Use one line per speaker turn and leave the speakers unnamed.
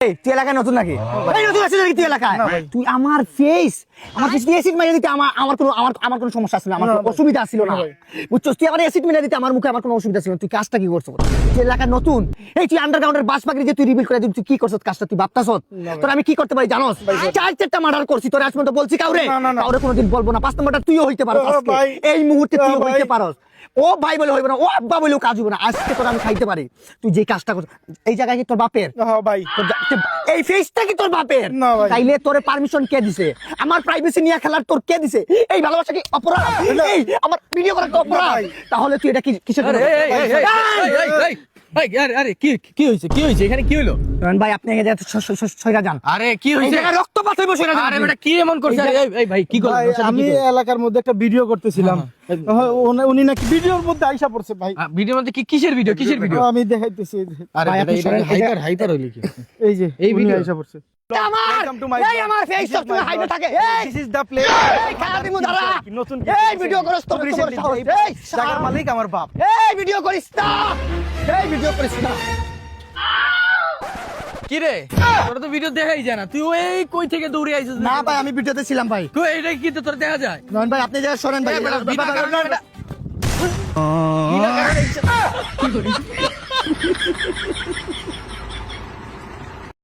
তুই এলাকায় নতুন নাকি? নতুন আছিস নাকি তুই এলাকায়? তুই আমার ফেস দিয়ে অ্যাসিড মেরে দিতে আমার কোনো সমস্যা ছিল না, আমার কোনো অসুবিধা ছিল না, বুঝছস? তুই আমার অ্যাসিড মেরে দিতে আমার মুখে আমার কোনো অসুবিধা ছিল না। তুই কাজটা কি করছস? তুই এলাকায় নতুন, তুই আন্ডারগ্রাউন্ডের বাস পাগড়ি যে তুই রিভিল করে দিবি, তুই কি করছস? কাজটা তুই ভাবতাছস? তোর আমি কি করতে পারি জানোস? 4-4টা মার্ডার করছি, তোর আজ পর্যন্ত বলছি কাউরে কোনোদিন বলবো না। 5 নম্বরটা তুইও হইতে পারস, এই মুহূর্তে তুইও হইতে পারস। ও ভাই বলে হইবে না, ও আব্বা বলেও কাজ হইবে না। আজকে তোর আমি খাইতে পারি। তুই যে কাজটা করছিস এই জায়গায় কি তোর বাপের?
ভাই
এই ফেসটা কি তোর বাপের? তাইলে তোরে পারমিশন কে দিছে? আমার প্রাইভেসি নিয়ে খেলার তোর কে দিছে? এই ভালোবাসা কি অপরাধ? এই আমার ভিডিও করা কি অপরাধ? তাহলে তুই এটা কি কিসের জন্য?
আরে কি হইছে এখানে কি হইলো?
ভাই আপনি এই জায়গায় সইরা যান।
আরে কি হইছে?
এই জায়গায় রক্তপাত হইবো, সইরা যান।
আরে বেটা কি এমন করছ? এই ভাই কি করছ?
আমি এলাকার মধ্যে একটা ভিডিও করতেছিলাম, উনি নাকি ভিডিওর মধ্যে আইসা পড়ছে ভাই।
ভিডিওর মধ্যে কিসের ভিডিও?
আমি দেখাইতেছি।
আরে হাইপার হইলো কি?
এই যে
এই
উনি
ভিডিও
আইসা পড়ছে।
আমার ফেস সব সময় হাইডে থাকে।
This is the play.
এই খালা দিমু দাঁড়া।
নতুন
এই ভিডিও করছ তো এই
জায়গার মালিক আমার বাপ।
এই ভিডিও করিস না, এই ভিডিও করিস না।
কি রে তোরা তো ভিডিও দেখাই যায় না, তুই এই কই থেকে দৌড়ে আইছিস?
না ভাই আমি ভিডিওতে ছিলাম ভাই।
কই এটা কি তো তোর দেখা যায়?
নয়ন ভাই আপনি যা সরেন ভাই।
বিনা কারণে